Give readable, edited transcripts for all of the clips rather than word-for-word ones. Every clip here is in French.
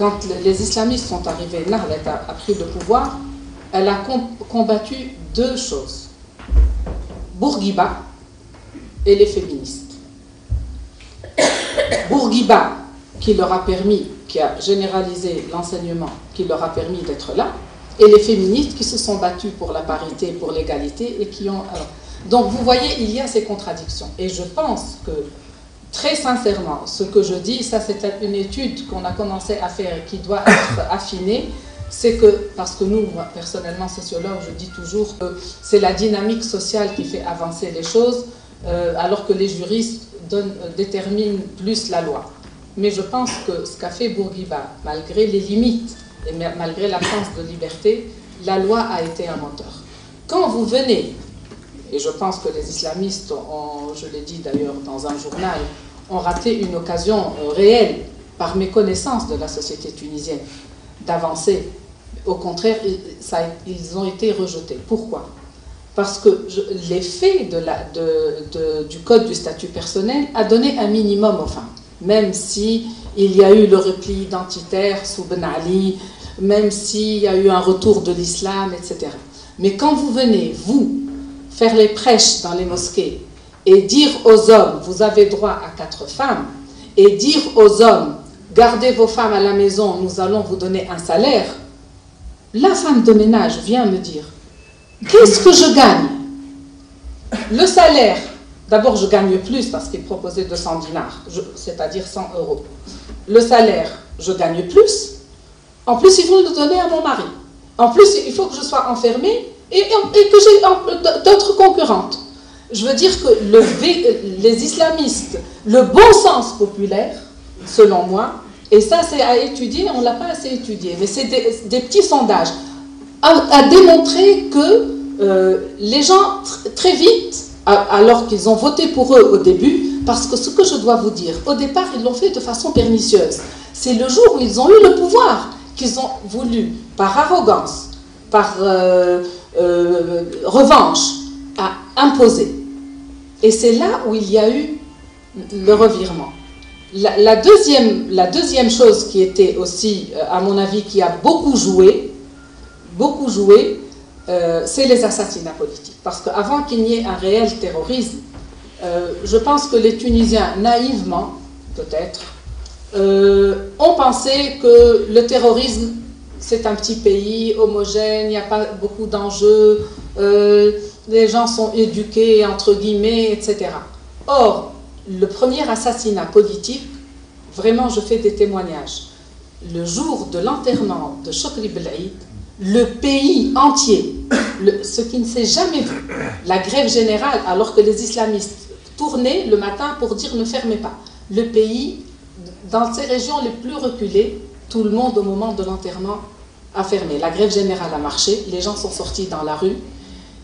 quand les islamistes sont arrivés, Nahda a pris le pouvoir, elle a combattu deux choses. Bourguiba et les féministes. Bourguiba, qui leur a permis, qui a généralisé l'enseignement, qui leur a permis d'être là, et les féministes qui se sont battus pour la parité, pour l'égalité, et qui ont... Alors, donc vous voyez, il y a ces contradictions. Et je pense que, très sincèrement, ce que je dis, ça c'est une étude qu'on a commencé à faire et qui doit être affinée, c'est que, parce que nous, moi, personnellement, sociologue, je dis toujours que c'est la dynamique sociale qui fait avancer les choses, alors que les juristes déterminent plus la loi. Mais je pense que ce qu'a fait Bourguiba, malgré les limites et malgré l'absence de liberté, la loi a été un moteur. Quand vous venez, et je pense que les islamistes, je l'ai dit d'ailleurs dans un journal, ont raté une occasion réelle, par méconnaissance de la société tunisienne, d'avancer. Au contraire, ils ont été rejetés. Pourquoi? Parce que l'effet du code du statut personnel a donné un minimum aux femmes. Même si il y a eu le repli identitaire sous Ben Ali, même s'il y a eu un retour de l'islam, etc. Mais quand vous venez, vous, faire les prêches dans les mosquées et dire aux hommes, vous avez droit à 4 femmes, et dire aux hommes, gardez vos femmes à la maison, nous allons vous donner un salaire, la femme de ménage vient me dire, qu'est-ce que je gagne? Le salaire, d'abord je gagne plus parce qu'il proposait 200 dinars, c'est-à-dire 100 euros. Le salaire, je gagne plus. En plus, ils vont le donner à mon mari. En plus, il faut que je sois enfermée et que j'ai d'autres concurrentes. Je veux dire que les islamistes, le bon sens populaire, selon moi, et ça c'est à étudier, on ne l'a pas assez étudié, mais c'est des petits sondages, a démontré que les gens, très vite, alors qu'ils ont voté pour eux au début, parce que ce que je dois vous dire, au départ, ils l'ont fait de façon pernicieuse. C'est le jour où ils ont eu le pouvoir qu'ils ont voulu, par arrogance, par revanche, à imposer. Et c'est là où il y a eu le revirement. La deuxième chose qui était aussi, à mon avis, qui a beaucoup joué, c'est les assassinats politiques. Parce qu'avant qu'il n'y ait un réel terrorisme, je pense que les Tunisiens, naïvement, peut-être, ont pensé que le terrorisme, c'est un petit pays homogène, il n'y a pas beaucoup d'enjeux, les gens sont éduqués, entre guillemets, etc. Or, le premier assassinat politique, vraiment, je fais des témoignages. Le jour de l'enterrement de Chokri Belaïd, le pays entier, ce qui ne s'est jamais vu, la grève générale, alors que les islamistes tournaient le matin pour dire ne fermez pas. Le pays, dans ces régions les plus reculées, tout le monde au moment de l'enterrement a fermé. La grève générale a marché, les gens sont sortis dans la rue.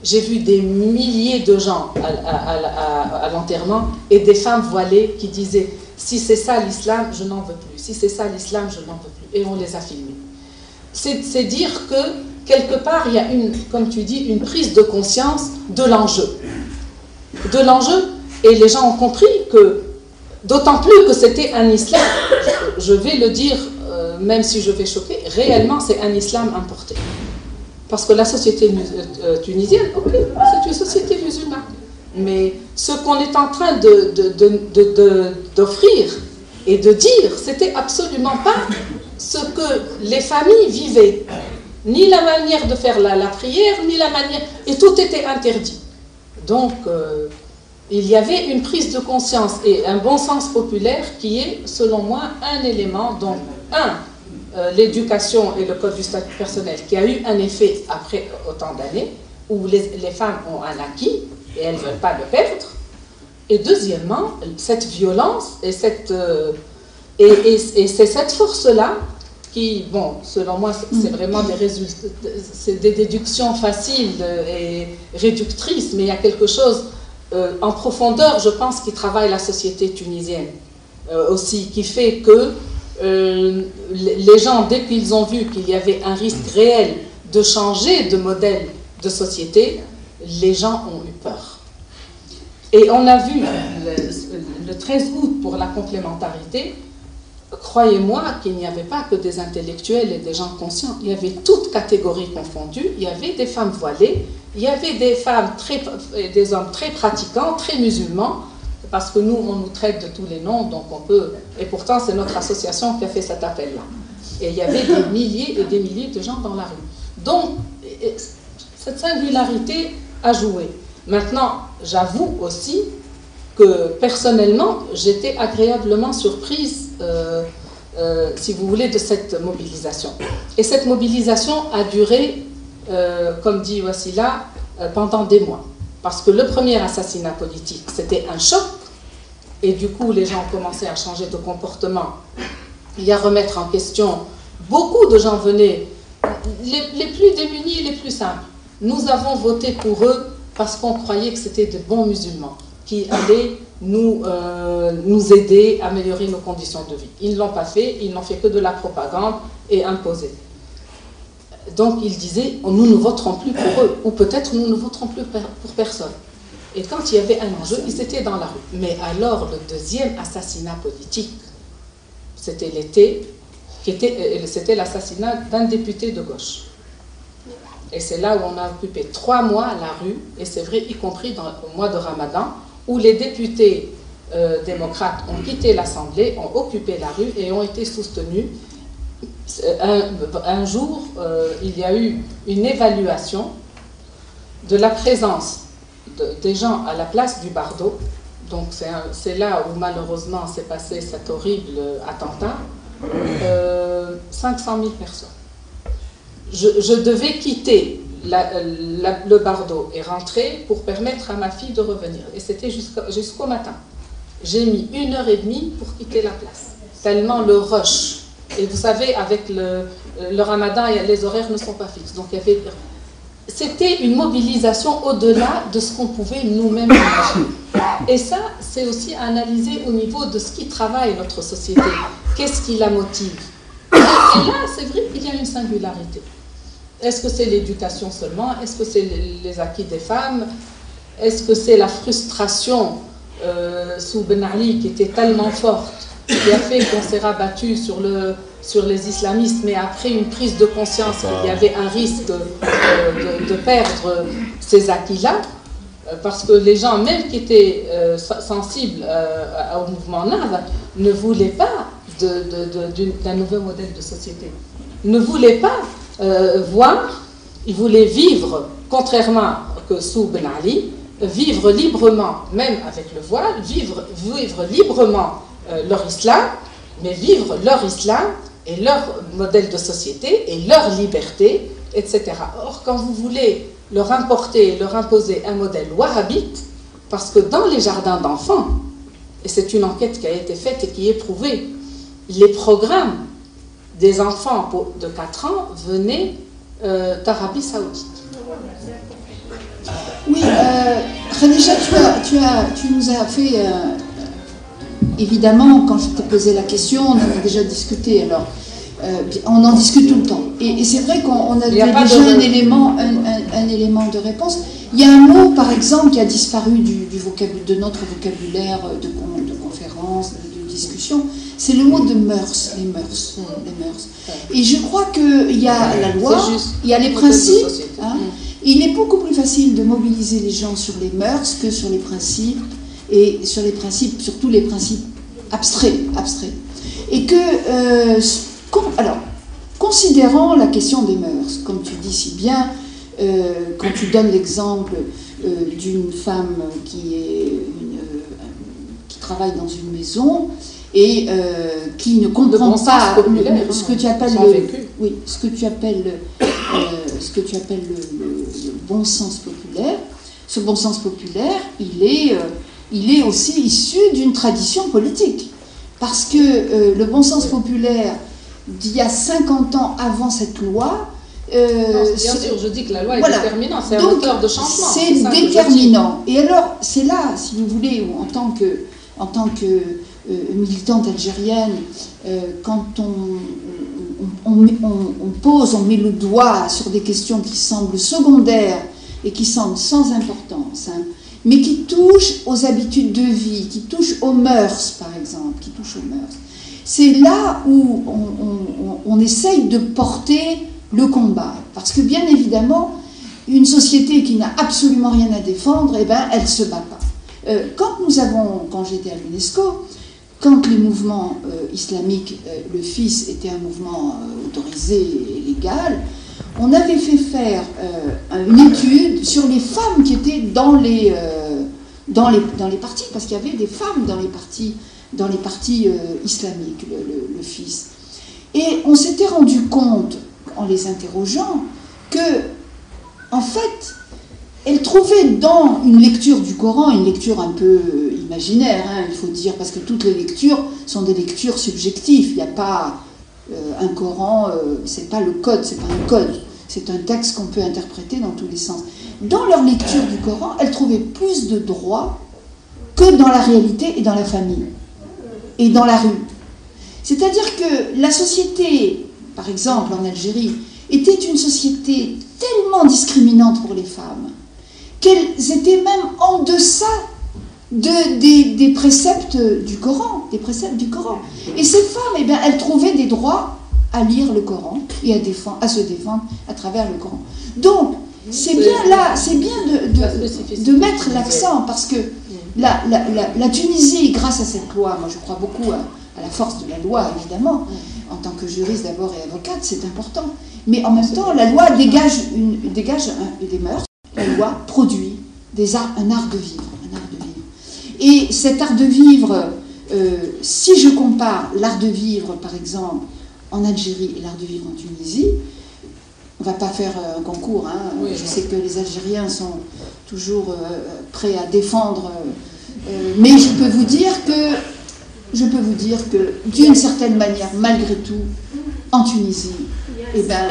J'ai vu des milliers de gens à l'enterrement et des femmes voilées qui disaient « si c'est ça l'islam, je n'en veux plus. Si c'est ça l'islam, je n'en veux plus. » Et on les a filmés. C'est dire que, quelque part, il y a, comme tu dis, une prise de conscience de l'enjeu. De l'enjeu, et les gens ont compris que, d'autant plus que c'était un islam, je vais le dire, même si je vais choquer, réellement c'est un islam importé. Parce que la société tunisienne, ok, c'est une société musulmane. Mais ce qu'on est en train d'offrir et de dire, c'était absolument pas ce que les familles vivaient. Ni la manière de faire la prière, ni la manière... Et tout était interdit. Donc, il y avait une prise de conscience et un bon sens populaire qui est, selon moi, un élément dont, l'éducation et le code du statut personnel qui a eu un effet après autant d'années, où les femmes ont un acquis et elles ne veulent pas le perdre. Et deuxièmement, cette violence et c'est cette force-là qui, bon, selon moi, c'est vraiment des résultats, c'est des déductions faciles et réductrices, mais il y a quelque chose en profondeur, je pense, qui travaille la société tunisienne aussi, qui fait que les gens, dès qu'ils ont vu qu'il y avait un risque réel de changer de modèle de société, les gens ont eu peur. Et on a vu le 13 août pour la complémentarité, croyez-moi qu'il n'y avait pas que des intellectuels et des gens conscients, il y avait toutes catégories confondues, il y avait des femmes voilées, il y avait des femmes, des hommes très pratiquants, très musulmans, parce que nous, on nous traite de tous les noms, donc on peut, et pourtant c'est notre association qui a fait cet appel-là. Et il y avait des milliers et des milliers de gens dans la rue. Donc, cette singularité a joué. Maintenant, j'avoue aussi que personnellement, j'étais agréablement surprise, si vous voulez, de cette mobilisation. Et cette mobilisation a duré, comme dit Wassila, pendant des mois. Parce que le premier assassinat politique, c'était un choc, et du coup, les gens ont commencé à changer de comportement et à remettre en question. Beaucoup de gens venaient, les plus démunis, les plus simples. Nous avons voté pour eux parce qu'on croyait que c'était de bons musulmans qui allaient nous aider à améliorer nos conditions de vie. Ils ne l'ont pas fait, ils n'ont fait que de la propagande et imposé. Donc ils disaient, nous ne voterons plus pour eux, ou peut-être nous ne voterons plus pour personne. Et quand il y avait un enjeu, ils étaient dans la rue. Mais alors le deuxième assassinat politique, c'était l'été, c'était l'assassinat d'un député de gauche. Et c'est là où on a occupé 3 mois à la rue, et c'est vrai, y compris au mois de Ramadan, où les députés démocrates ont quitté l'Assemblée, ont occupé la rue et ont été soutenus. Un jour, il y a eu une évaluation de la présence des gens à la place du Bardo. Donc c'est là où malheureusement s'est passé cet horrible attentat. 500 000 personnes. Je devais quitter le Bardo et rentrer pour permettre à ma fille de revenir. Et c'était jusqu'au matin. J'ai mis 1h30 pour quitter la place. Tellement le rush. Et vous savez, avec le Ramadan, les horaires ne sont pas fixes. Donc c'était une mobilisation au-delà de ce qu'on pouvait nous-mêmes imaginer. Et ça, c'est aussi analysé au niveau de ce qui travaille notre société. Qu'est-ce qui la motive? Et là, c'est vrai qu'il y a une singularité. Est-ce que c'est l'éducation seulement? Est-ce que c'est les acquis des femmes? Est-ce que c'est la frustration sous Ben Ali qui était tellement forte, qui a fait qu'on s'est rabattu sur les islamistes, mais après une prise de conscience qu'il y avait un risque de perdre ces acquis-là, parce que les gens, même qui étaient sensibles au mouvement NAV, ne voulaient pas d'un nouveau modèle de société. Ne voulaient pas voir, ils voulaient vivre, contrairement que sous Ben Ali, vivre librement, même avec le voile, vivre librement leur islam, mais vivre leur islam et leur modèle de société et leur liberté, etc. Or, quand vous voulez leur importer, leur imposer un modèle wahhabite, parce que dans les jardins d'enfants, et c'est une enquête qui a été faite et qui est prouvée, les programmes des enfants de 4 ans venaient d'Arabie Saoudite. Oui, Khadija, tu nous as fait, évidemment, quand je t'ai posé la question, on en a déjà discuté, alors on en discute tout le temps. Et c'est vrai qu'on a déjà un élément de réponse. Il y a un mot, par exemple, qui a disparu de notre vocabulaire de conférence, de discussion, c'est le mot de mœurs, les mœurs. Et je crois qu'il y a la loi, il y a les principes. Il est beaucoup plus facile de mobiliser les gens sur les mœurs que sur les principes, et sur les principes, surtout les principes abstraits. Et que, alors, considérant la question des mœurs, comme tu dis si bien, quand tu donnes l'exemple d'une femme qui travaille dans une maison et qui ne comprend pas ce que tu appelles le bon sens populaire. Ce bon sens populaire, il est aussi issu d'une tradition politique. Parce que le bon sens populaire d'il y a 50 ans avant cette loi... non, bien sûr, je dis que la loi est déterminante, c'est un moteur de changement. C'est déterminant. Et alors, c'est là, si vous voulez, où, en tant que militante algérienne, quand on met le doigt sur des questions qui semblent secondaires et qui semblent sans importance, mais qui touchent aux habitudes de vie, qui touchent aux mœurs, par exemple, c'est là où on essaye de porter le combat. Parce que bien évidemment, une société qui n'a absolument rien à défendre, eh ben, elle ne se bat pas. Quand j'étais à l'UNESCO, quand les mouvements islamiques, le FIS était un mouvement autorisé et légal, on avait fait faire une étude sur les femmes qui étaient dans les partis, parce qu'il y avait des femmes dans les partis islamiques, le FIS. Et on s'était rendu compte, en les interrogeant, que, en fait, elles trouvaient dans une lecture du Coran, une lecture un peu imaginaire, hein, il faut dire, parce que toutes les lectures sont des lectures subjectives. Il n'y a pas un Coran, c'est pas le code, c'est pas un code, c'est un texte qu'on peut interpréter dans tous les sens. Dans leur lecture du Coran, elles trouvaient plus de droits que dans la réalité et dans la famille et dans la rue. C'est-à-dire que la société, par exemple en Algérie, était une société tellement discriminante pour les femmes qu'elles étaient même en deçà des préceptes du Coran, Et ces femmes, eh bien, elles trouvaient des droits à lire le Coran et à se défendre à travers le Coran. Donc, c'est bien là, c'est bien de mettre l'accent, parce que la Tunisie, grâce à cette loi, moi je crois beaucoup à la force de la loi, évidemment, en tant que juriste d'abord et avocate, c'est important. Mais en même temps, la loi dégage des mœurs. La loi produit un art de vivre. Et cet art de vivre, si je compare l'art de vivre, par exemple, en Algérie et l'art de vivre en Tunisie, on ne va pas faire un concours, hein. Oui, je sais que les Algériens sont toujours prêts à défendre, mais je peux vous dire que d'une certaine manière, malgré tout, en Tunisie, eh ben,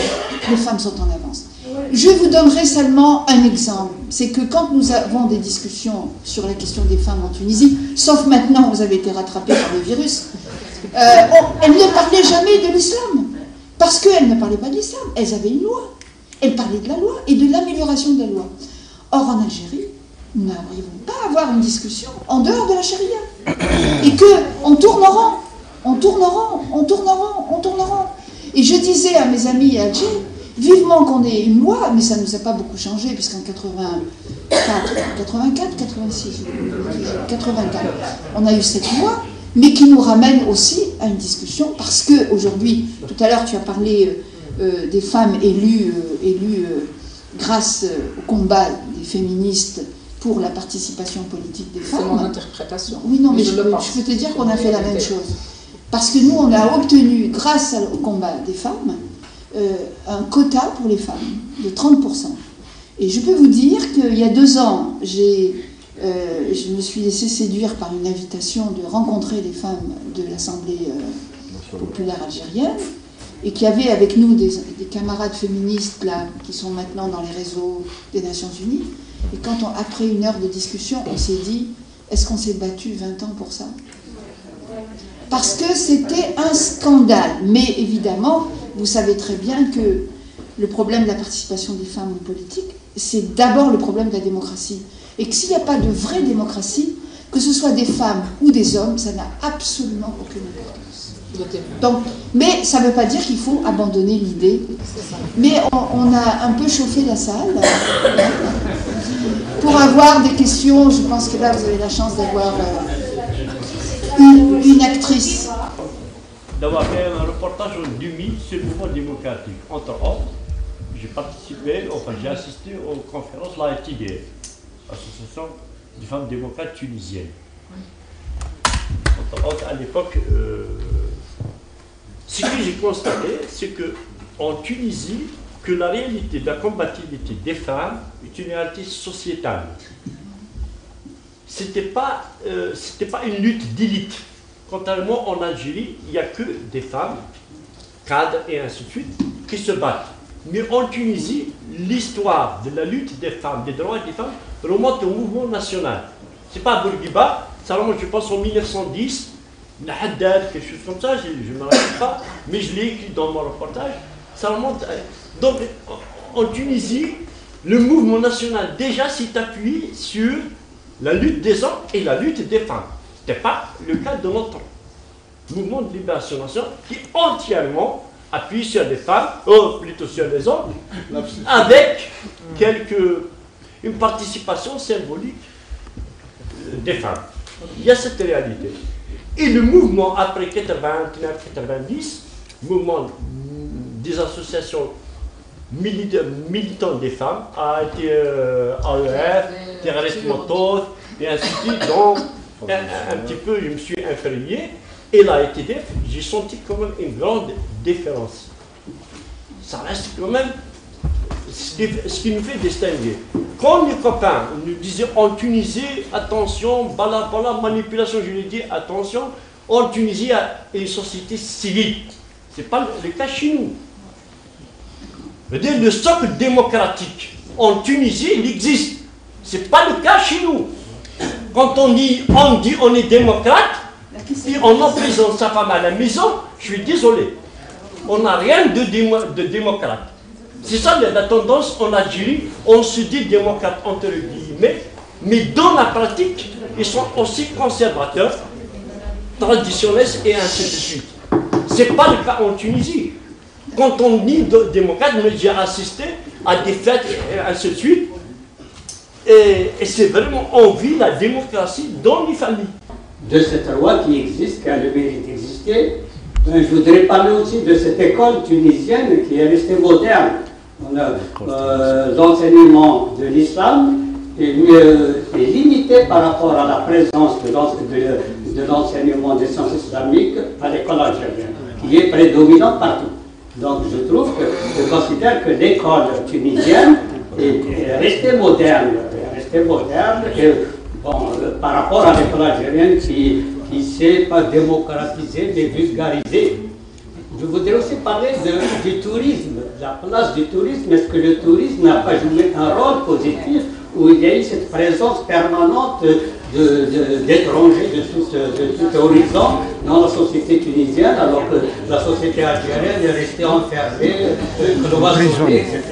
les femmes sont en avance. Je vous donnerai seulement un exemple. C'est que quand nous avons des discussions sur la question des femmes en Tunisie, sauf maintenant, vous avez été rattrapés par le virus, elles ne parlaient jamais de l'islam. Parce qu'elles ne parlaient pas de l'islam. Elles avaient une loi. Elles parlaient de la loi et de l'amélioration de la loi. Or, en Algérie, nous n'arrivons pas à avoir une discussion en dehors de la charia. Et qu'on tourne en rond. Et je disais à mes amis à Alger, vivement qu'on ait une loi, mais ça ne nous a pas beaucoup changé, puisqu'en 84, on a eu cette loi, mais qui nous ramène aussi à une discussion, parce qu'aujourd'hui, tout à l'heure tu as parlé des femmes élues grâce au combat des féministes pour la participation politique des femmes. C'est mon interprétation. Oui, non, mais je peux te dire qu'on a fait la même chose. Parce que nous, on a obtenu, grâce au combat des femmes, un quota pour les femmes de 30%. Et je peux vous dire qu'il y a 2 ans, je me suis laissée séduire par une invitation de rencontrer les femmes de l'Assemblée populaire algérienne, et qui avait avec nous des camarades féministes là, qui sont maintenant dans les réseaux des Nations Unies. Et quand après une heure de discussion, on s'est dit, est-ce qu'on s'est battu 20 ans pour ça? Parce que c'était un scandale. Mais évidemment, vous savez très bien que le problème de la participation des femmes en politique, c'est d'abord le problème de la démocratie. Et que s'il n'y a pas de vraie démocratie, que ce soit des femmes ou des hommes, ça n'a absolument aucune importance. Donc, mais ça ne veut pas dire qu'il faut abandonner l'idée. Mais on a un peu chauffé la salle pour avoir des questions. Je pense que là, vous avez la chance d'avoir une actrice. D'avoir fait un reportage en demi sur le mouvement démocratique. Entre autres, j'ai assisté aux conférences de l'ATD, l'Association des femmes démocrates tunisiennes. Entre autres, à l'époque, ce que j'ai constaté, c'est qu'en Tunisie, que la réalité de la combativité des femmes est une réalité sociétale. C'était pas une lutte d'élite. Contrairement en Algérie, il n'y a que des femmes, cadres et ainsi de suite, qui se battent. Mais en Tunisie, l'histoire de la lutte des femmes, des droits des femmes, remonte au mouvement national. C'est pas Bourguiba, ça remonte, je pense, en 1910, Haddad, quelque chose comme ça, je ne me rappelle pas, mais je l'ai écrit dans mon reportage. Ça remonte. Donc, en Tunisie, le mouvement national déjà s'est appuyé sur la lutte des hommes et la lutte des femmes. Ce n'était pas le cas de notre temps. mouvement de libération nationale qui est entièrement appuyé sur les femmes, ou plutôt sur les hommes, avec une participation symbolique des femmes. Il y a cette réalité. Et le mouvement après 89-90, mouvement des associations militantes des femmes, a été AEF, Terroriste Motos, et ainsi de suite. Donc, un petit peu, je me suis inférié. Et la ETDF, j'ai senti quand même une grande différence. Ça reste quand même ce qui nous fait distinguer. Quand les copains nous disaient en Tunisie, attention, bala, manipulation juridique, attention, en Tunisie, il y a une société civile. Ce n'est pas le cas chez nous. Le socle démocratique en Tunisie, il existe. Ce n'est pas le cas chez nous. Quand on dit on est démocrate, et on emprisonne sa femme à la maison, je suis désolé. On n'a rien de démocrate. C'est ça la tendance en Algérie, on se dit démocrate entre guillemets, mais dans la pratique, ils sont aussi conservateurs, traditionnalistes et ainsi de suite. Ce n'est pas le cas en Tunisie. Quand on dit démocrate, j'ai assisté à des fêtes et ainsi de suite. Et c'est vraiment, on vit la démocratie dans les familles. De cette loi qui existe, qui a le mérite d'exister. Je voudrais parler aussi de cette école tunisienne qui est restée moderne. L'enseignement de l'islam est limité par rapport à la présence de l'enseignement des sciences islamiques à l'école algérienne, qui est prédominante partout. Donc je considère que l'école tunisienne est restée moderne. Et, bon, par rapport à l'école algérienne qui ne s'est pas démocratisée, mais vulgarisée. Je voudrais aussi parler du tourisme, de la place du tourisme. Est-ce que le tourisme n'a pas joué un rôle positif où il y a eu cette présence permanente d'étrangers de tout horizon dans la société tunisienne, alors que la société algérienne est restée enfermée, cloisonnée, etc.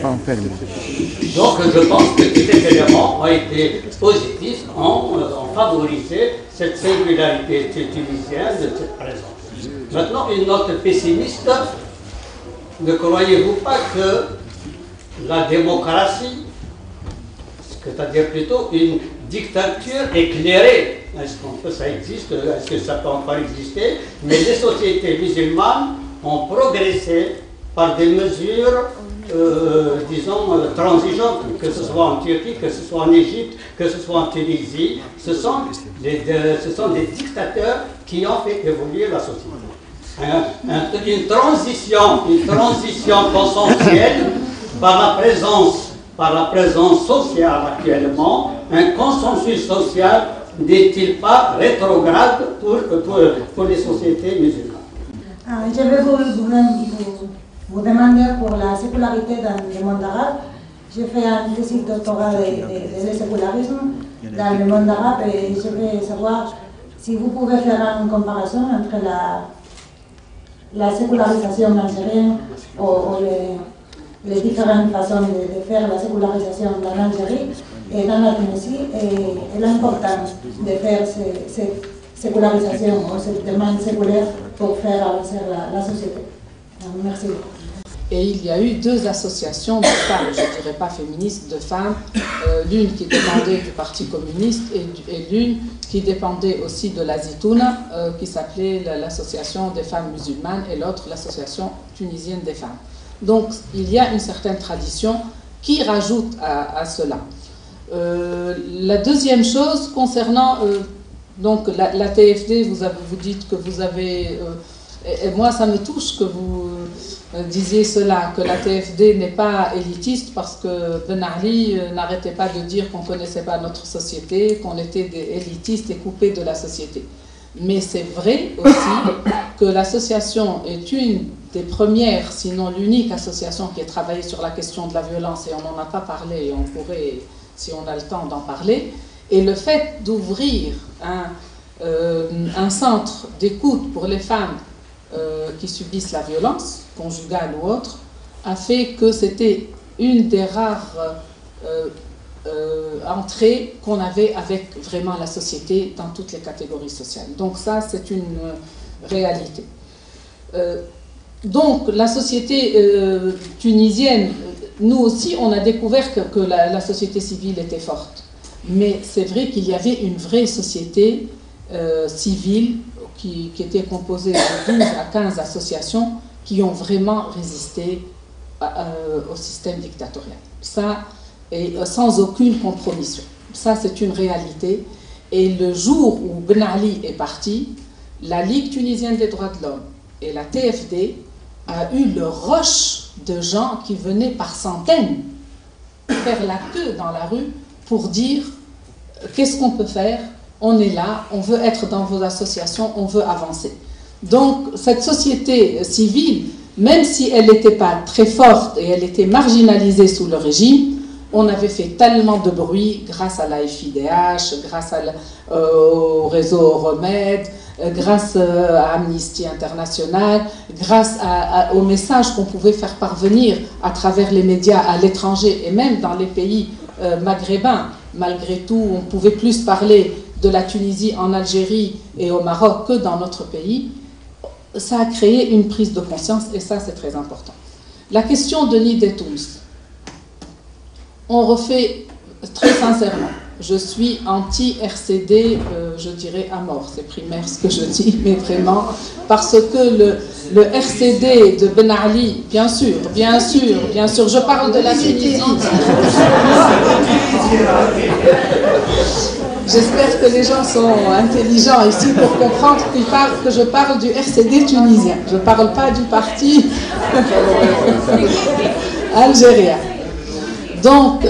Donc je pense que tous ces éléments ont été positifs, ont favorisé cette singularité tunisienne de cette présence. Maintenant, une note pessimiste, ne croyez-vous pas que la démocratie, c'est-à-dire plutôt une dictature éclairée, est-ce que ça existe, est-ce que ça peut encore exister, mais les sociétés musulmanes ont progressé par des mesures, disons, transigeantes, que ce soit en Turquie, que ce soit en Égypte, que ce soit en Tunisie. Ce sont des dictateurs qui ont fait évoluer la société. Une transition consensuelle par la présence sociale actuellement, un consensus social n'est-il pas rétrograde pour les sociétés musulmanes? Je vais vous demander pour la sécularité dans le monde arabe. J'ai fait un thèse doctorat de sécularisme dans le monde arabe et je vais savoir si vous pouvez faire une comparaison entre la sécularisation algérienne ou les différentes façons de faire la sécularisation dans l'Algérie et dans la Tunisie et l'importance de faire cette sécularisation ou cette demande séculaire pour faire avancer la société. Merci. Et il y a eu deux associations de femmes, je ne dirais pas féministes, de femmes, l'une qui dépendait du Parti communiste et l'une qui dépendait aussi de la Zitouna, qui s'appelait l'association des femmes musulmanes et l'autre l'association tunisienne des femmes. Donc il y a une certaine tradition qui rajoute à cela. La deuxième chose concernant donc la TFD, vous dites que vous avez... et moi ça me touche que vous disiez cela, que la TFD n'est pas élitiste parce que Ben Ali n'arrêtait pas de dire qu'on ne connaissait pas notre société, qu'on était des élitistes et coupés de la société. Mais c'est vrai aussi que l'association est une des premières, sinon l'unique association qui a travaillé sur la question de la violence et on n'en a pas parlé et on pourrait, si on a le temps, d'en parler. Et le fait d'ouvrir un centre d'écoute pour les femmes qui subissent la violence, conjugale ou autre, a fait que c'était une des rares entrées qu'on avait avec vraiment la société dans toutes les catégories sociales. Donc ça, réalité. Donc la société tunisienne, nous aussi on a découvert que la société civile était forte. Mais c'est vrai qu'il y avait une vraie société civile qui était composée de 12 à 15 associations qui ont vraiment résisté au système dictatorial. Ça, et sans aucune compromission. Ça, c'est une réalité. Et le jour où Ben Ali est parti, la Ligue tunisienne des droits de l'homme et la TFD a eu le rush de gens qui venaient par centaines faire la queue dans la rue pour dire qu'est-ce qu'on peut faire, on est là, on veut être dans vos associations, on veut avancer. Donc cette société civile, même si elle n'était pas très forte et elle était marginalisée sous le régime, on avait fait tellement de bruit grâce à la FIDH, grâce au réseau Remède, grâce à Amnesty International, grâce aux messages qu'on pouvait faire parvenir à travers les médias à l'étranger et même dans les pays maghrébins. Malgré tout, on pouvait plus parler de la Tunisie en Algérie et au Maroc que dans notre pays. Ça a créé une prise de conscience et ça, c'est très important. La question de Nid et Tounes. On refait très sincèrement. Je suis anti-RCD, je dirais à mort, c'est primaire ce que je dis, mais vraiment, parce que le RCD de Ben Ali, bien sûr, je parle de la Tunisie. J'espère que les gens sont intelligents ici pour comprendre que je parle du RCD tunisien. Je ne parle pas du parti algérien. Donc,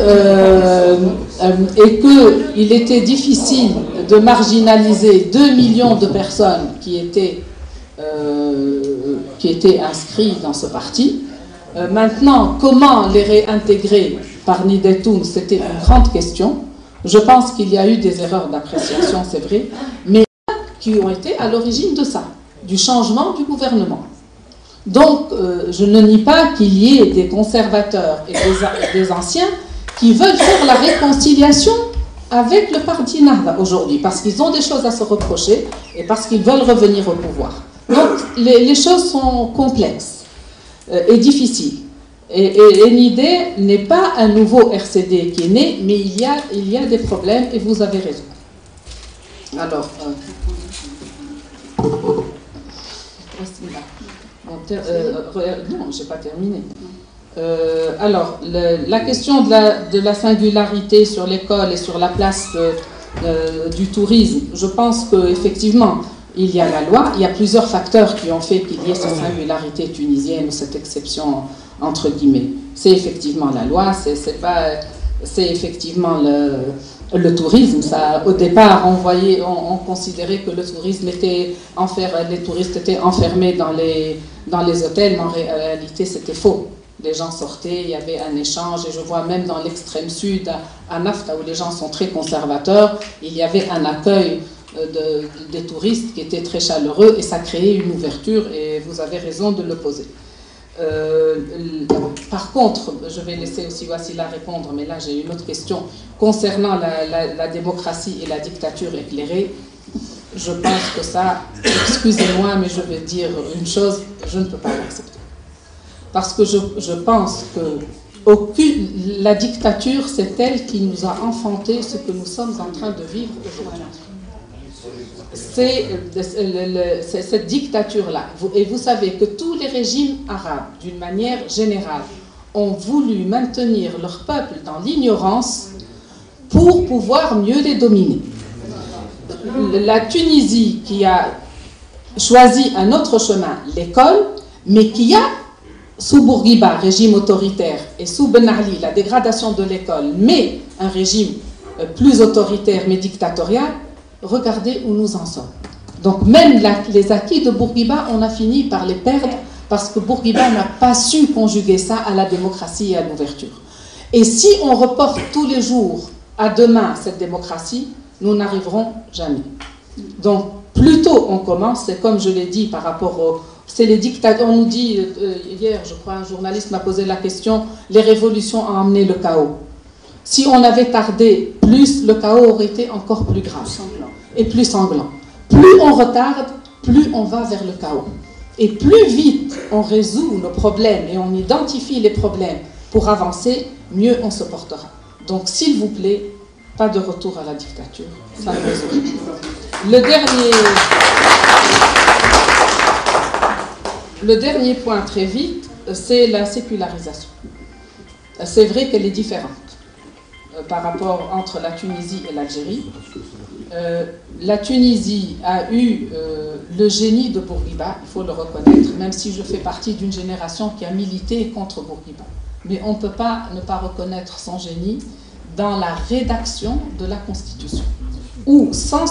et qu'il était difficile de marginaliser 2 millions de personnes qui étaient inscrites dans ce parti. Maintenant, comment les réintégrer par Nid et Tounes, c'était une grande question. Je pense qu'il y a eu des erreurs d'appréciation, c'est vrai, mais qui ont été à l'origine de ça, du changement du gouvernement. Donc, je ne nie pas qu'il y ait des conservateurs et des anciens qui veulent faire la réconciliation avec le parti Nahda aujourd'hui, parce qu'ils ont des choses à se reprocher et parce qu'ils veulent revenir au pouvoir. Donc, les choses sont complexes et difficiles. Et l'idée n'est pas un nouveau RCD qui est né, mais il y a des problèmes et vous avez raison. Alors, non, je n'ai pas terminé. Alors, la question de la singularité sur l'école et sur la place du tourisme, je pense qu'effectivement, il y a la loi, il y a plusieurs facteurs qui ont fait qu'il y ait cette singularité tunisienne ou cette exception entre guillemets. C'est effectivement la loi, c'est effectivement le tourisme. Ça, au départ, on considérait que le tourisme les touristes étaient enfermés dans les hôtels, mais en réalité c'était faux. Les gens sortaient, il y avait un échange, et je vois même dans l'extrême sud, à Nafta, où les gens sont très conservateurs, il y avait un accueil des touristes qui était très chaleureux, et ça créait une ouverture, et vous avez raison de le poser. Par contre, je vais laisser aussi Wassila répondre, mais là j'ai une autre question concernant la démocratie et la dictature éclairée. Je pense que ça, excusez-moi, mais je vais dire une chose, je ne peux pas l'accepter. Parce que je pense que la dictature, c'est elle qui nous a enfanté ce que nous sommes en train de vivre aujourd'hui. C'est cette dictature-là. Et vous savez que tous les régimes arabes, d'une manière générale, ont voulu maintenir leur peuple dans l'ignorance pour pouvoir mieux les dominer. La Tunisie qui a choisi un autre chemin, l'école, mais qui a, sous Bourguiba, régime autoritaire, et sous Ben Ali, la dégradation de l'école, mais un régime plus autoritaire mais dictatorial, regardez où nous en sommes. Donc même les acquis de Bourguiba, on a fini par les perdre parce que Bourguiba n'a pas su conjuguer ça à la démocratie et à l'ouverture. Et si on reporte tous les jours à demain cette démocratie, nous n'arriverons jamais. Donc plus tôt on commence, c'est comme je l'ai dit par rapport c'est les dictateurs. On nous dit, hier je crois un journaliste m'a posé la question, les révolutions ont amené le chaos. Si on avait tardé plus, le chaos aurait été encore plus grave et plus sanglant. Plus on retarde, plus on va vers le chaos. Et plus vite on résout nos problèmes et on identifie les problèmes pour avancer, mieux on se portera. Donc s'il vous plaît, pas de retour à la dictature, ça ne résout. Le dernier point très vite, c'est la sécularisation. C'est vrai qu'elle est différente par rapport entre la Tunisie et l'Algérie. La Tunisie a eu le génie de Bourguiba, il faut le reconnaître, même si je fais partie d'une génération qui a milité contre Bourguiba. Mais on ne peut pas ne pas reconnaître son génie dans la rédaction de la Constitution, où sans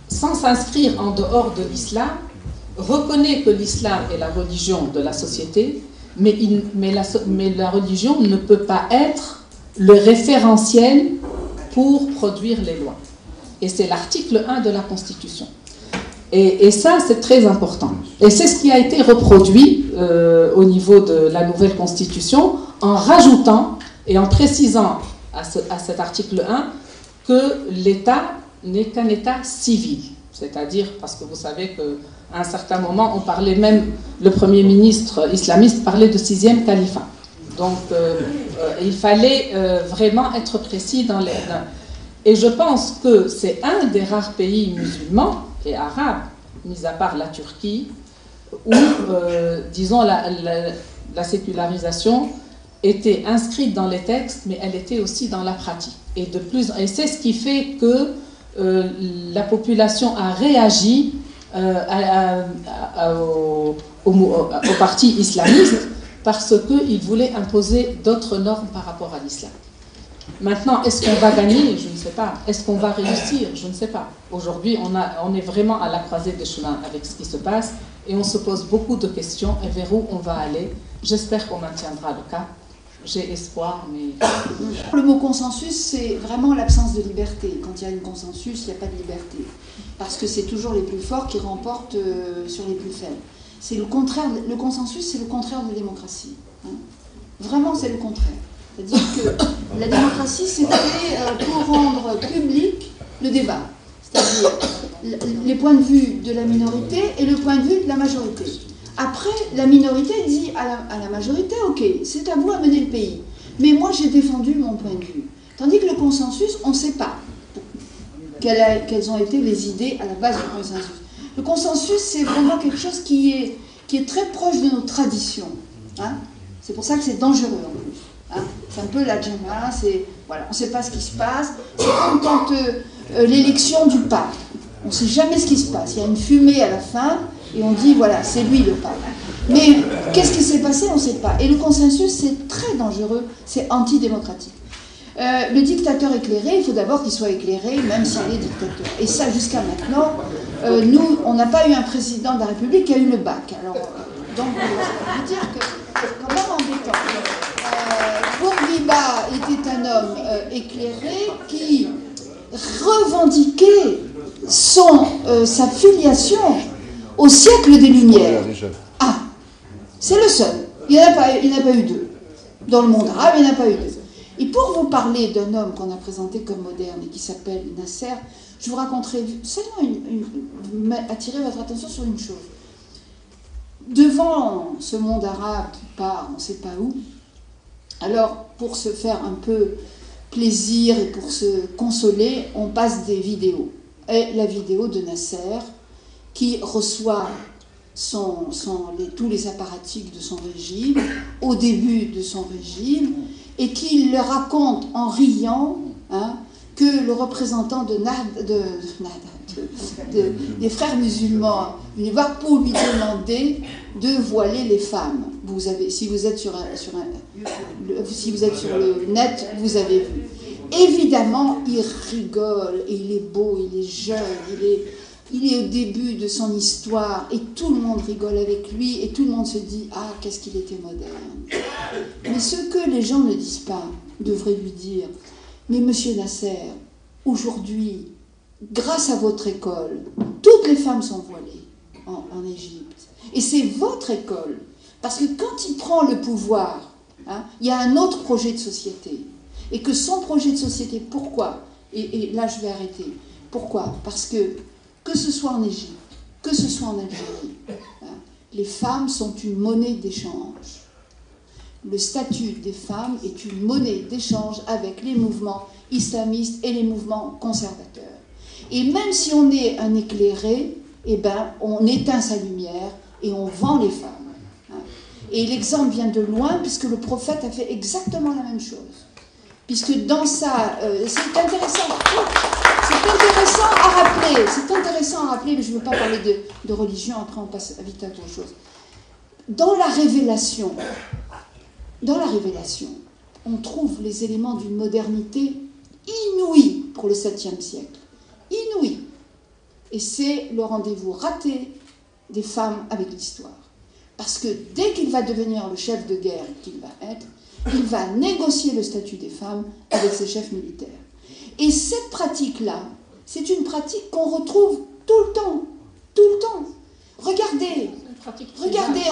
s'inscrire en dehors de l'islam, reconnaît que l'islam est la religion de la société, mais la religion ne peut pas être le référentiel pour produire les lois. Et c'est l'article 1 de la Constitution. Et ça, c'est très important. Et c'est ce qui a été reproduit au niveau de la nouvelle Constitution, en rajoutant et en précisant à cet article 1 que l'État n'est qu'un État civil. C'est-à-dire, parce que vous savez qu'à un certain moment, on parlait même, le Premier ministre islamiste parlait de 6e califat. Donc, il fallait vraiment être précis dans les... Et je pense que c'est un des rares pays musulmans et arabes, mis à part la Turquie, où, disons, la sécularisation était inscrite dans les textes, mais elle était aussi dans la pratique. Et c'est ce qui fait que la population a réagi au parti islamiste parce qu'il voulait imposer d'autres normes par rapport à l'islam. Maintenant, est-ce qu'on va gagner? Je ne sais pas. Est-ce qu'on va réussir? Je ne sais pas. Aujourd'hui, on est vraiment à la croisée des chemins avec ce qui se passe et on se pose beaucoup de questions et vers où on va aller. J'espère qu'on maintiendra le cap. J'ai espoir, mais... Le mot consensus, c'est vraiment l'absence de liberté. Quand il y a un consensus, il n'y a pas de liberté. Parce que c'est toujours les plus forts qui remportent sur les plus faibles. C'est le contraire. Le consensus, c'est le contraire de la démocratie. Hein. Vraiment, c'est le contraire. C'est-à-dire que la démocratie, c'est fait pour rendre public le débat. C'est-à-dire les points de vue de la minorité et le point de vue de la majorité. Après, la minorité dit à la majorité, ok, c'est à vous à mener le pays. Mais moi, j'ai défendu mon point de vue. Tandis que le consensus, on ne sait pas quelles ont été les idées à la base du consensus. Le consensus, c'est vraiment quelque chose qui est très proche de nos traditions. Hein. C'est pour ça que c'est dangereux en plus. Hein. C'est un peu la djama, voilà, on ne sait pas ce qui se passe. C'est comme quand l'élection du pape. On ne sait jamais ce qui se passe. Il y a une fumée à la fin. Et on dit, voilà, c'est lui le pape. Mais qu'est-ce qui s'est passé? On ne sait pas. Et le consensus, c'est très dangereux, c'est antidémocratique. Le dictateur éclairé, il faut d'abord qu'il soit éclairé, même s'il est dictateur. Et ça, jusqu'à maintenant, nous, on n'a pas eu un président de la République qui a eu le bac. Alors, donc, je veux dire que c'est quand même embêtant. Bourguiba était un homme éclairé qui revendiquait sa filiation au siècle des Lumières. Ah, c'est le seul. Il n'y en a pas eu deux. Dans le monde arabe, il n'y en a pas eu deux. Et pour vous parler d'un homme qu'on a présenté comme moderne et qui s'appelle Nasser, je vous raconterai seulement attirer votre attention sur une chose. Devant ce monde arabe qui part, on ne sait pas où, alors pour se faire un peu plaisir et pour se consoler, on passe des vidéos. Et la vidéo de Nasser, qui reçoit tous les apparatchiks de son régime, au début de son régime, et qui leur raconte en riant que le représentant des frères musulmans venait voir pour lui demander de voiler les femmes. Si vous êtes sur le net, vous avez vu. Évidemment, il rigole, et il est beau, il est jeune, il est au début de son histoire, et tout le monde rigole avec lui, et tout le monde se dit « Ah, qu'est-ce qu'il était moderne !» Mais ce que les gens ne disent pas, devraient lui dire « Mais monsieur Nasser, aujourd'hui, grâce à votre école, toutes les femmes sont voilées en Égypte. Et c'est votre école. Parce que quand il prend le pouvoir, il y a un autre projet de société. Et que son projet de société, pourquoi ? Et là, je vais arrêter. Pourquoi ? Parce que ce soit en Égypte, que ce soit en Algérie, les femmes sont une monnaie d'échange. Le statut des femmes est une monnaie d'échange avec les mouvements islamistes et les mouvements conservateurs. Et même si on est un éclairé, eh ben, on éteint sa lumière et on vend les femmes. Et l'exemple vient de loin, puisque le prophète a fait exactement la même chose. Puisque dans ça, c'est intéressant à rappeler, mais je ne veux pas parler de religion, après on passe vite à autre chose. Dans la révélation, on trouve les éléments d'une modernité inouïe pour le 7e siècle. Inouïe. Et c'est le rendez-vous raté des femmes avec l'histoire. Parce que dès qu'il va devenir le chef de guerre qu'il va être, il va négocier le statut des femmes avec ses chefs militaires. Et cette pratique-là, c'est une pratique qu'on retrouve tout le temps. Tout le temps. Regardez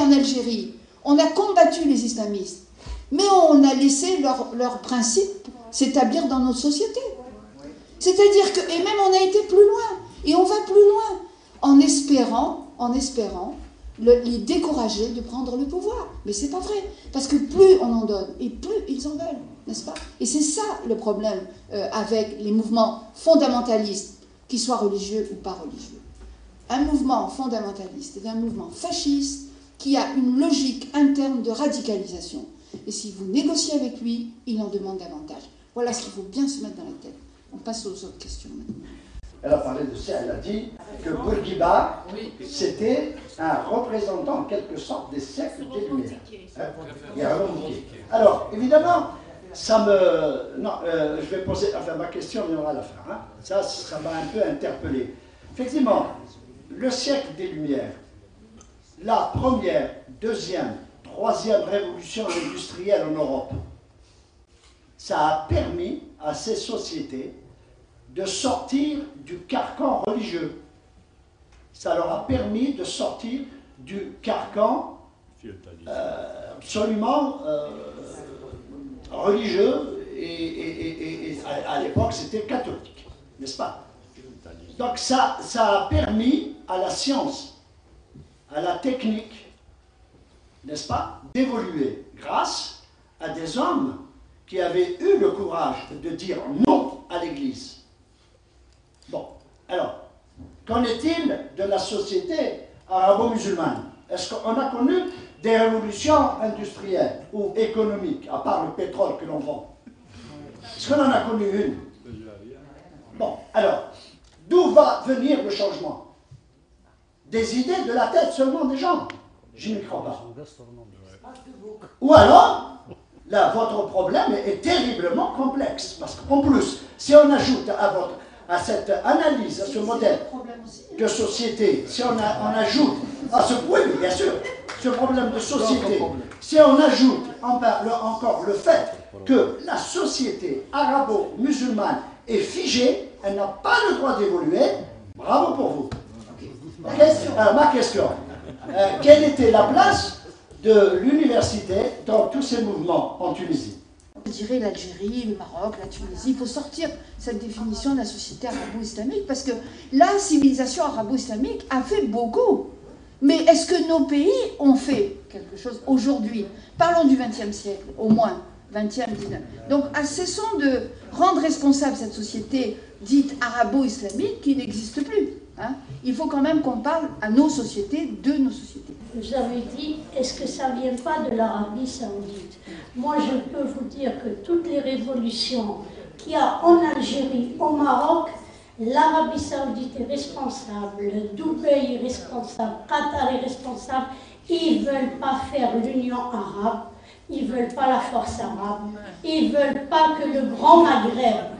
en Algérie, on a combattu les islamistes, mais on a laissé leurs principes s'établir dans notre société. C'est-à-dire que, et même on a été plus loin, et on va plus loin, en espérant les décourager de prendre le pouvoir. Mais c'est pas vrai, parce que plus on en donne, et plus ils en veulent, n'est-ce pas? Et c'est ça le problème avec les mouvements fondamentalistes, qu'ils soient religieux ou pas religieux. Un mouvement fondamentaliste est un mouvement fasciste qui a une logique interne de radicalisation. Et si vous négociez avec lui, il en demande davantage. Voilà ce qu'il faut bien se mettre dans la tête. On passe aux autres questions maintenant. Elle a parlé de ça, elle a dit que Bourguiba, c'était un représentant en quelque sorte des siècles des Lumières. Il a remonté. Alors, évidemment, ça me... Non, je vais poser... Enfin, ma question viendra à la fin. Hein. Ça m'a un peu interpellé. Effectivement, le siècle des Lumières, la première, deuxième, troisième révolution industrielle en Europe, ça a permis à ces sociétés de sortir du carcan religieux. Ça leur a permis de sortir du carcan absolument religieux, et à l'époque c'était catholique, n'est-ce pas? Donc ça a permis à la science, à la technique, n'est-ce pas, d'évoluer grâce à des hommes qui avaient eu le courage de dire non à l'Église. Bon, alors, qu'en est-il de la société arabo-musulmane? Est-ce qu'on a connu des révolutions industrielles ou économiques, à part le pétrole que l'on vend? Est-ce qu'on en a connu une? Bon, alors, d'où va venir le changement? Des idées de la tête seulement des gens? Je n'y crois pas. Ou alors, là, votre problème est terriblement complexe. Parce qu'en plus, si on ajoute à cette analyse, à ce modèle de société, si on ajoute à ce point, oui, bien sûr, ce problème de société, si on ajoute encore le fait que la société arabo-musulmane est figée, elle n'a pas le droit d'évoluer, bravo pour vous. Ma question, quelle était la place de l'université dans tous ces mouvements en Tunisie? Je dirais l'Algérie, le Maroc, la Tunisie. Il faut sortir cette définition de la société arabo-islamique parce que la civilisation arabo-islamique a fait beaucoup. Mais est-ce que nos pays ont fait quelque chose aujourd'hui? Parlons du XXe siècle, au moins, 20e, 19e. Donc, cessons de rendre responsable cette société dite arabo-islamique qui n'existe plus. Hein? Il faut quand même qu'on parle à nos sociétés, de nos sociétés. Vous avez dit, est-ce que ça ne vient pas de l'Arabie Saoudite? Moi, je peux vous dire que toutes les révolutions qu'il y a en Algérie, au Maroc, l'Arabie Saoudite est responsable, Dubaï est responsable, Qatar est responsable. Ils ne veulent pas faire l'Union arabe, ils ne veulent pas la force arabe, ils ne veulent pas que le Grand Maghreb,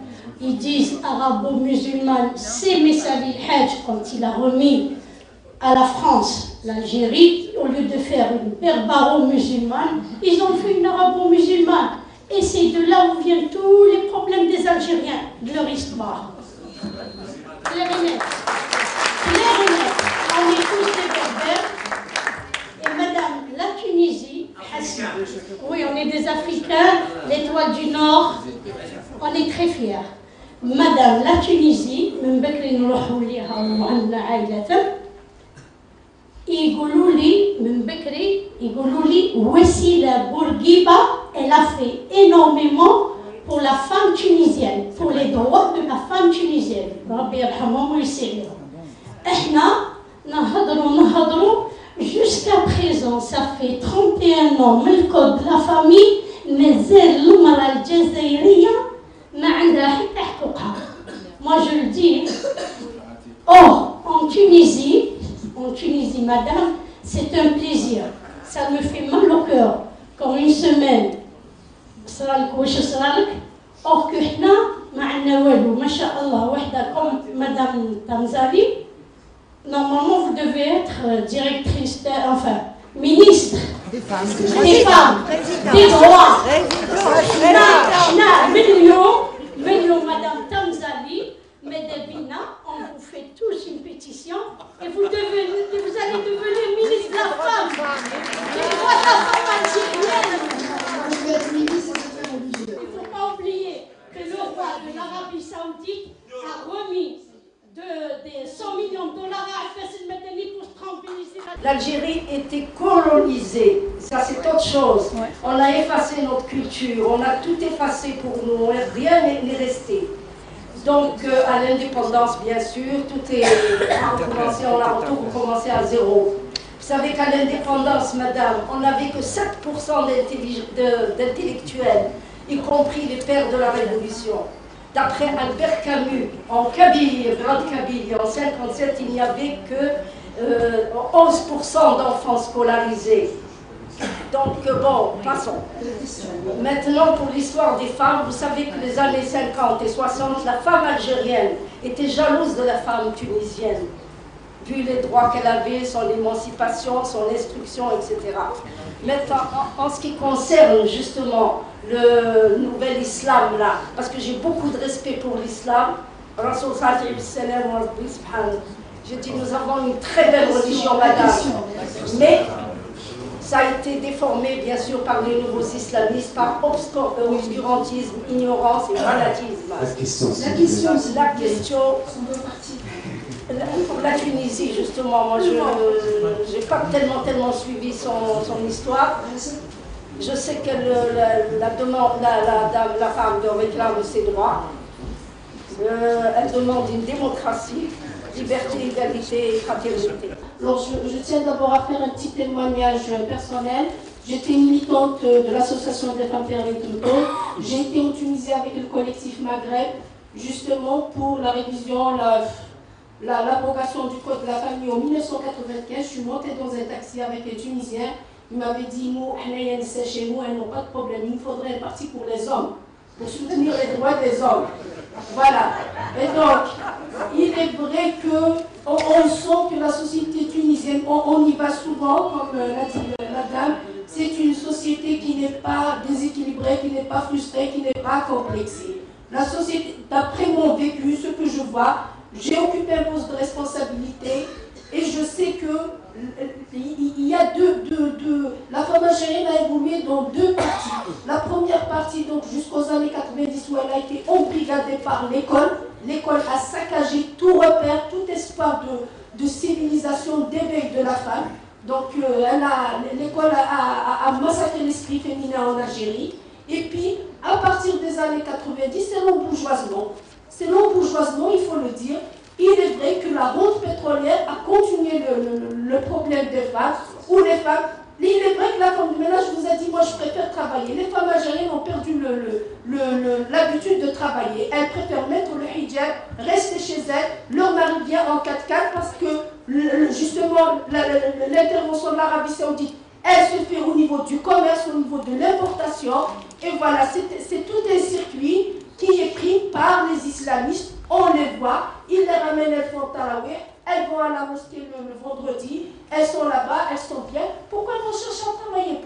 ils disent arabo-musulmane, c'est Messali Hadj quand il a remis à la France l'Algérie, au lieu de faire une berbaro-musulmane, ils ont fait une arabo-musulmane. Et c'est de là où viennent tous les problèmes des Algériens, de leur histoire. Claire et net. Claire et net. On est tous des berbères. Et madame, la Tunisie, oui, on est des Africains, l'étoile du Nord, on est très fiers. Madame, la Tunisie, يقولوا لي من بكري يقولوا لي وسيلة بورقيبة elle a fait énormément pour la femme tunisienne, pour les droits de la femme tunisienne. ربي يرحمهم ويسعدهم. احنا نهضروا jusqu'à présent ça fait 31 ans من الكود de la famille مازال المرأة الجزائرية ما عندها حتى حقوقها. Moi je le dis. Or en Tunisie, madame, c'est un plaisir. Ça me fait mal au cœur. Quand une semaine, or que hna, ma'ana walou, masha'Allah, wahda comme madame Tamzali, normalement vous devez être directrice, enfin, ministre des femmes, des droits. Million madame Tamzali, Medebina, on vous fait tous une pétition et vous allez devenir ministre de la femme. Du droit de la femme algérienne. Il ne faut pas oublier que le roi de l'Arabie Saoudite a remis des 100 millions de dollars à Al-Fassil Madani pour tranquilliser l'Algérie était colonisée. Ça, c'est autre chose. Ouais. On a effacé notre culture, on a tout effacé pour nous, rien n'est resté. Donc, à l'indépendance, bien sûr, tout est recommencé, on a tout recommencé à zéro. Vous savez qu'à l'indépendance, madame, on n'avait que 7% d'intellectuels, y compris les pères de la Révolution. D'après Albert Camus, en Kabylie, Grande Kabylie, en 1957, il n'y avait que 11% d'enfants scolarisés. Donc bon, passons. Maintenant, pour l'histoire des femmes, vous savez que les années 50 et 60, la femme algérienne était jalouse de la femme tunisienne, vu les droits qu'elle avait, son émancipation, son instruction, etc. Maintenant, en ce qui concerne justement le nouvel islam là, parce que j'ai beaucoup de respect pour l'islam, je dis nous avons une très belle religion, madame, mais ça a été déformé, bien sûr, par les nouveaux islamistes, par obscurantisme, ignorance et fanatisme. La question, pour la Tunisie, justement, moi, je n'ai pas tellement suivi son histoire. Je sais que la femme réclame ses droits. Elle demande une démocratie. Liberté, égalité et fraternité. Alors, je tiens d'abord à faire un petit témoignage personnel. J'étais militante de l'association des femmes agriculteurs. J'ai été en Tunisie avec le collectif Maghreb, justement pour la révision, l'abrogation du code de la famille en 1995. Je suis montée dans un taxi avec les Tunisiens. Ils m'avaient dit, nous, chez nous, elles n'ont pas de problème. Il nous faudrait un parti pour les hommes, pour soutenir les droits des hommes. Voilà. Et donc, il est vrai qu'on sent que la société tunisienne, on y va souvent, comme l'a dit la dame, c'est une société qui n'est pas déséquilibrée, qui n'est pas frustrée, qui n'est pas complexée. La société, d'après mon vécu, ce que je vois, j'ai occupé un poste de responsabilité et je sais que il y a la femme algérienne a évolué dans deux parties. La première partie, donc jusqu'aux années 90, où elle a été embrigadée par l'école. L'école a saccagé tout repère, tout espoir de civilisation, d'éveil de la femme. Donc l'école a massacré l'esprit féminin en Algérie. Et puis, à partir des années 90, c'est l'embourgeoisement. C'est l'embourgeoisement, il faut le dire. Il est vrai que la rente pétrolière a continué le problème des femmes, où les femmes, il est vrai que la femme de ménage vous a dit, moi je préfère travailler. Les femmes algériennes ont perdu l'habitude de travailler. Elles préfèrent mettre le hijab, rester chez elles, leur mari vient en 4x4 parce que justement l'intervention de l'Arabie Saoudite, elle se fait au niveau du commerce, au niveau de l'importation. Et voilà, c'est tout un circuit qui est pris par les islamistes. On les voit, ils les ramènent, elles font tarawih, elles vont à la mosquée le vendredi, elles sont là-bas, elles sont bien. Pourquoi elles vont chercher à travailler?